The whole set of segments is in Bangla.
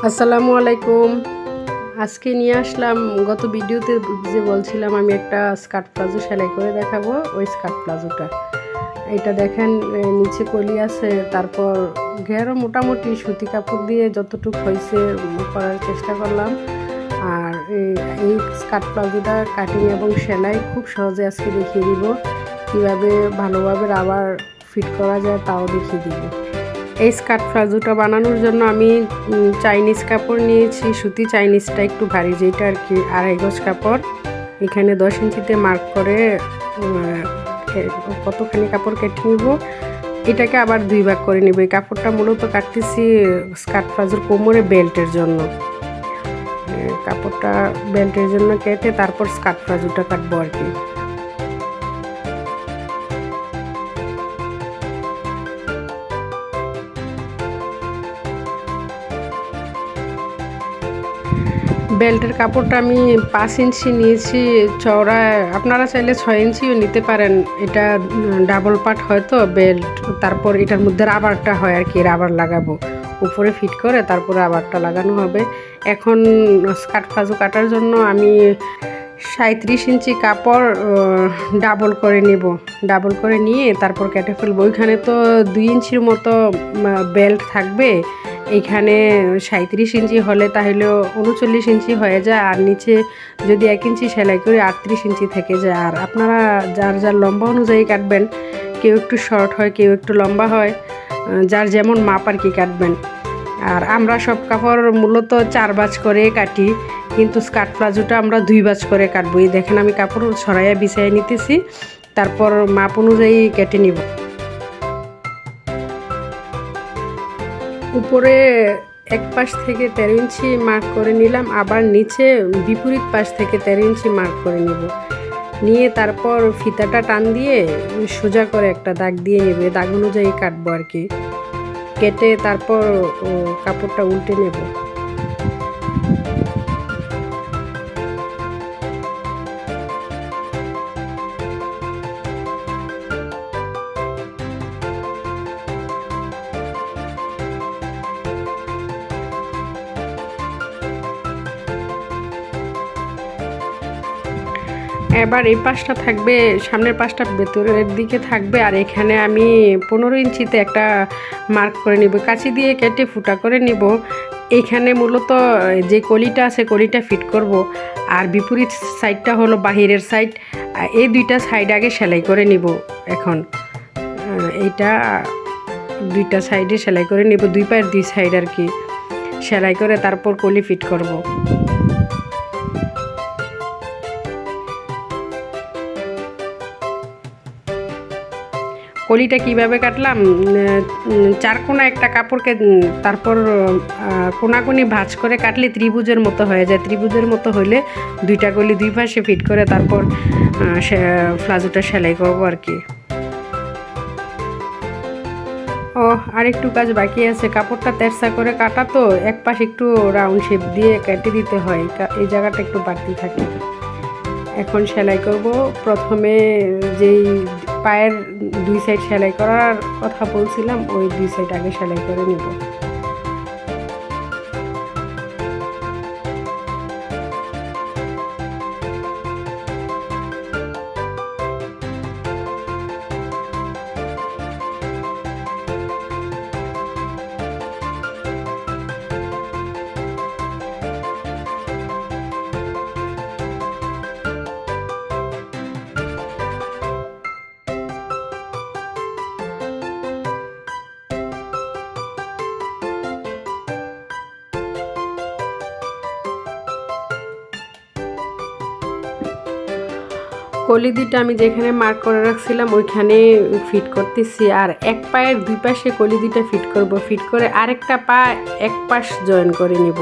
আসসালামু আলাইকুম। আজকে নিয়ে আসলাম, গত ভিডিওতে যে বলছিলাম আমি একটা স্কার্ট প্লাজো সেলাই করে দেখাবো, ওই স্কার্ট প্লাজোটা। এটা দেখেন, নিচে কলি আছে, তারপর ঘেরও মোটামুটি সুতি কাপড় দিয়ে যতটুকু হয়েছে করার চেষ্টা করলাম। আর এই স্কার্ট প্লাজোটা কাটিং এবং সেলাই খুব সহজে আজকে দেখিয়ে দিব, কীভাবে ভালোভাবে রাবার ফিট করা যায় তাও দেখিয়ে দিব। এই স্কার্ট প্লাজোটা বানানোর জন্য আমি চাইনিজ কাপড় নিয়েছি, সুতি চাইনিজটা একটু ভারী, যেটা আর কি 2.5 গজ কাপড়। এখানে 10 ইঞ্চিতে মার্ক করে কতখানি কাপড় কেটে নিব, এটাকে আবার 2 ভাগ করে নিব। এই কাপড়টা মূলত কাটতেছি স্কার্ট প্লাজোর কোমরে বেল্টের জন্য। কাপড়টা বেল্টের জন্য কেটে তারপর স্কার্ট প্লাজোটা কাটবো আর কি। বেল্টের কাপড়টা আমি 5 ইঞ্চি নিয়েছি চওড়া, আপনারা চাইলে 6 ইঞ্চিও নিতে পারেন। এটা ডাবল পার্ট হয়তো বেল্ট, তারপর এটার মধ্যে রাবারটা হয় আর কি, রাবার লাগাবো উপরে ফিট করে, তারপরে রাবারটা লাগানো হবে। এখন স্কার্ট প্লাজো কাটার জন্য আমি 37 ইঞ্চি কাপড় ডাবল করে নেব, ডাবল করে নিয়ে তারপর কেটে ফেলবো। ওইখানে তো 2 ইঞ্চির মতো বেল্ট থাকবে, এইখানে 37 ইঞ্চি হলে তাহলে 39 ইঞ্চি হয়ে যায়, আর নিচে যদি 1 ইঞ্চি সেলাই করে 38 ইঞ্চি থেকে যায়। আর আপনারা যার যার লম্বা অনুযায়ী কাটবেন, কেউ একটু শর্ট হয়, কেউ একটু লম্বা হয়, যার যেমন মাপ আর কি কাটবেন। আর আমরা সব কাপড় মূলত 4 ভাঁজ করে কাটি, কিন্তু স্কার্ট প্লাজোটা আমরা 2 ভাঁজ করে কাটবো। এই দেখেন আমি কাপড় ছড়াইয়া বিছাইয়া নিতেছি, তারপর মাপ অনুযায়ী কেটে নিব। উপরে এক পাশ থেকে 13 ইঞ্চি মার্ক করে নিলাম, আবার নিচে বিপরীত পাশ থেকে 13 ইঞ্চি মার্ক করে নিব। নিয়ে তারপর ফিতাটা টান দিয়ে সোজা করে একটা দাগ দিয়ে নেবে, দাগ অনুযায়ী কাটবো আর কি। কেটে তারপর কাপড়টা উল্টে নেব। এবার এই পাশটা থাকবে, সামনের পাশটা ভেতরের দিকে থাকবে, আর এখানে আমি 15 ইঞ্চিতে একটা মার্ক করে নিব, কাঁচি দিয়ে কেটে ফুটা করে নিব। এইখানে মূলত যে কলিটা আছে কলিটা ফিট করব, আর বিপরীত সাইডটা হলো বাহিরের সাইড। এই দুইটা সাইড আগে সেলাই করে নিব। এখন এইটা দুইটা সাইডে সেলাই করে নিব, 2 পায়ের 2 সাইড আর কি সেলাই করে তারপর কলি ফিট করব। কলিটা কিভাবে কাটলাম, 4 কোণা একটা কাপড়কে তারপর কোনাকুনি ভাঁজ করে কাটলে ত্রিভুজের মতো হয়ে যায়। ত্রিভুজের মতো হলে 2টা কলি 2 পাশে ফিট করে তারপর প্লাজোটা সেলাই করবো আর কি। ও আর একটু কাজ বাকি আছে, কাপড়টা তেরসা করে কাটা তো, এক পাশ একটু রাউন্ড শেপ দিয়ে কেটে দিতে হয়, এই জায়গাটা একটু বাড়তি থাকে। এখন সেলাই করব। প্রথমে যেই পায়ের 2 সাইড সেলাই করার কথা বলছিলাম, ওই 2 সাইড আগে সেলাই করে নিব। কলি দুইটা আমি যেখানে মার্ক করে রাখছিলাম ওইখানে ফিট করতেছি, আর এক পায়ের 2 পাশে কলি দুইটা ফিট করব। ফিট করে আরেকটা পা এক পাশ জয়েন করে নিব।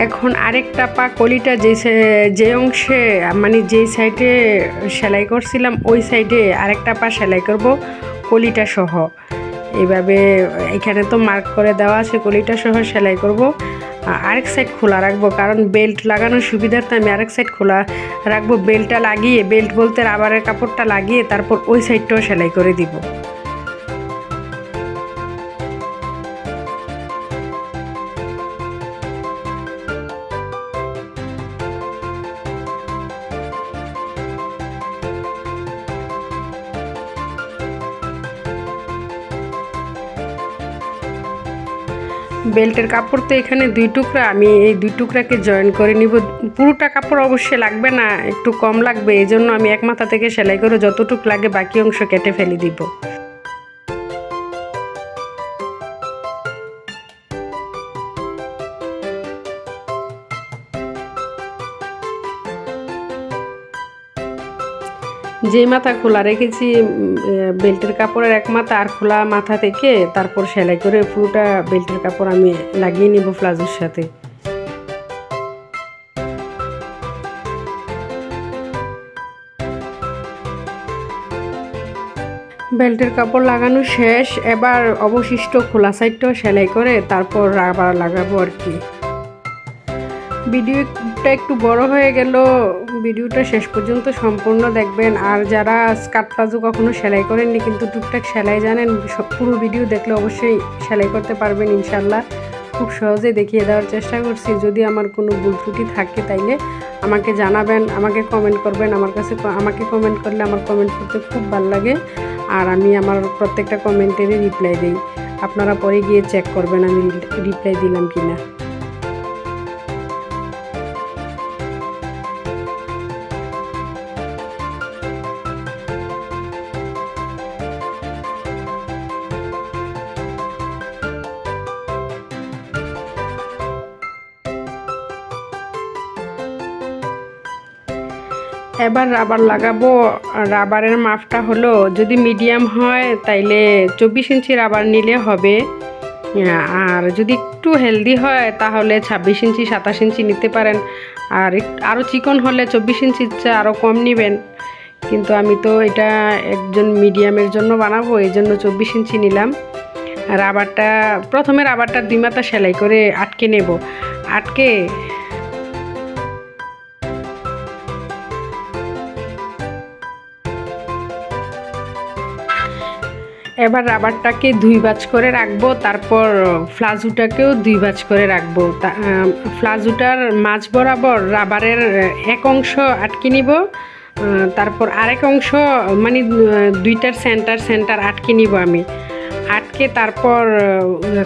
এখন আরেকটা পা কলিটা যে অংশে মানে যেই সাইডে সেলাই করছিলাম ওই সাইডে আরেকটা পা সেলাই করব কলিটা সহ। এইভাবে এখানে তো মার্ক করে দেওয়া আছে, কলিটা সহ সেলাই করব। আরেক সাইড খোলা রাখবো, কারণ বেল্ট লাগানোর সুবিধার্থে আমি আরেক সাইড খোলা রাখবো। বেল্টটা লাগিয়ে, বেল্ট বলতে রাবারের কাপড়টা লাগিয়ে তারপর ওই সাইডটাও সেলাই করে দিব। বেল্টের কাপড় তো এখানে 2 টুকরা, আমি এই 2 টুকরাকে জয়েন করে নিব। পুরোটা কাপড় অবশ্যই লাগবে না, একটু কম লাগবে, এই জন্য আমি এক মাথা থেকে সেলাই করে যতটুকু লাগে বাকি অংশ কেটে ফেলে দিব। যে মাথা খোলা রেখেছি বেল্টের কাপড়ের এক মাথা, আর খোলা মাথা থেকে তারপর সেলাই করে পুরোটা বেল্টের কাপড় আমি লাগিয়ে নিব প্লাজোর সাথে। বেল্টের কাপড় লাগানো শেষ, এবার অবশিষ্ট খোলা সাইডটাও সেলাই করে তারপর রাবার লাগাবো আর কি। ভিডিওটা একটু বড় হয়ে গেল, ভিডিওটা শেষ পর্যন্ত সম্পূর্ণ দেখবেন। আর যারা স্কার্ট প্লাজো কখনো সেলাই করেননি কিন্তু টুকটাক সেলাই জানেন, পুরো ভিডিও দেখলে অবশ্যই সেলাই করতে পারবেন ইনশাল্লাহ। খুব সহজে দেখিয়ে দেওয়ার চেষ্টা করছি। যদি আমার কোনো ভুল ত্রুটি থাকে তাইলে আমাকে জানাবেন, আমাকে কমেন্ট করবেন। আমাকে কমেন্ট করলে আমার কমেন্ট করতে খুব ভালো লাগে, আর আমি আমার প্রত্যেকটা কমেন্টেরই রিপ্লাই দিই। আপনারা পরে গিয়ে চেক করবেন আমি রিপ্লাই দিলাম কিনা। এবার রাবার লাগাবো। রাবারের মাপটা হলো, যদি মিডিয়াম হয় তাইলে 24 ইঞ্চি রাবার নিলে হবে, আর যদি একটু হেলদি হয় তাহলে 26 ইঞ্চি 27 ইঞ্চি নিতে পারেন। আর আরও চিকন হলে 24 ইঞ্চির চেয়ে আরও কম নেবেন, কিন্তু আমি তো এটা একজন মিডিয়ামের জন্য বানাবো, এই জন্য 24 ইঞ্চি নিলাম। প্রথমে রাবারটা 2 মাথা সেলাই করে আটকে নেব। আটকে এবার রাবারটাকে 2 ভাঁজ করে রাখবো, তারপর প্লাজোটাকেও 2 ভাঁজ করে রাখবো। প্লাজোটার মাঝ বরাবর রাবারের এক অংশ আটকে নিব, তারপর আরেক অংশ মানে 2টার সেন্টার আটকে নিব আমি। আটকে তারপর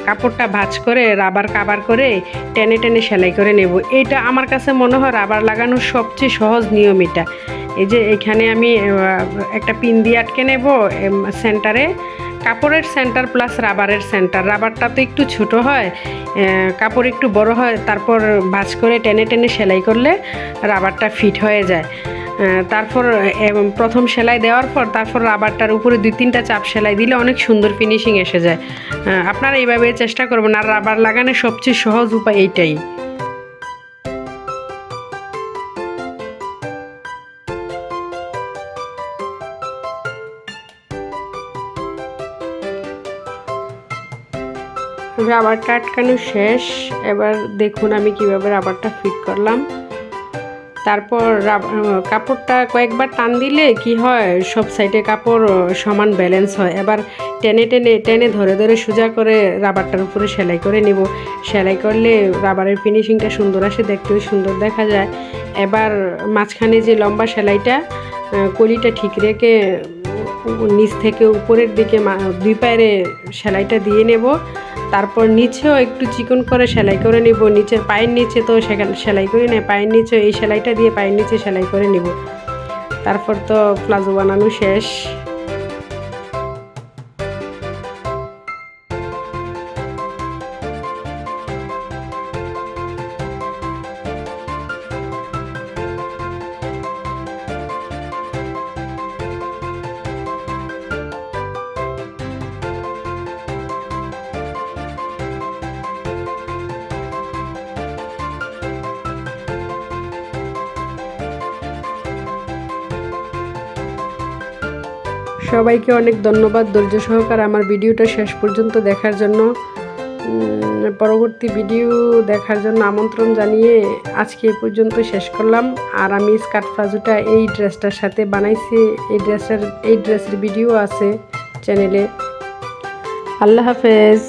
কাপড়টা ভাঁজ করে রাবার কাভার করে টেনে টেনে সেলাই করে নেব। এটা আমার কাছে মনে হয় রাবার লাগানোর সবচেয়ে সহজ নিয়ম এটা। এই যে এখানে আমি একটা পিন দিয়ে আটকে নেব সেন্টারে, কাপড়ের সেন্টার প্লাস রাবারের সেন্টার। রাবারটা তো একটু ছোট হয়, কাপড় একটু বড় হয়, তারপর ভাঁজ করে টেনে টেনে সেলাই করলে রাবারটা ফিট হয়ে যায়। তারপর প্রথম সেলাই দেওয়ার পর তারপর রাবারটার উপরে 2-3টা চাপ সেলাই দিলে অনেক সুন্দর ফিনিশিং এসে যায়। আপনারা এইভাবে চেষ্টা করবেন। আর রাবার লাগানোর সবচেয়ে সহজ উপায় এইটাই। রাবারটা আটকানো শেষ, এবার দেখুন আমি কিভাবে রাবারটা ফিট করলাম। তারপর কাপড়টা কয়েকবার টান দিলে কি হয়, সব সাইডে কাপড় সমান ব্যালেন্স হয়। এবার টেনে টেনে টেনে ধরে ধরে সোজা করে রাবারটার উপরে সেলাই করে নিব। সেলাই করলে রাবারের ফিনিশিংটা সুন্দর আসে, দেখতেও সুন্দর দেখা যায়। এবার মাঝখানে যে লম্বা সেলাইটা, কলিটা ঠিক রেখে নিচ থেকে উপরের দিকে 2 পায়ে সেলাইটা দিয়ে নেব। তারপর নিচেও একটু চিকন করে সেলাই করে নিব। নিচের পায়ের নিচে তো সেলাই করি না, পায়ের নিচে এই সেলাইটা দিয়ে পায়ের নিচে সেলাই করে নিব। তারপর তো প্লাজো বানানো শেষ। সবাইকে অনেক ধন্যবাদ ধৈর্য সহকারে আমার ভিডিওটা শেষ পর্যন্ত দেখার জন্য। পরবর্তী ভিডিও দেখার জন্য আমন্ত্রণ জানিয়ে আজকে এই পর্যন্ত শেষ করলাম। আর আমি স্কার্ট প্লাজোটা এই ড্রেসটার সাথে বানাইছি, এই ড্রেসের ভিডিও আছে চ্যানেলে। আল্লাহ হাফেজ।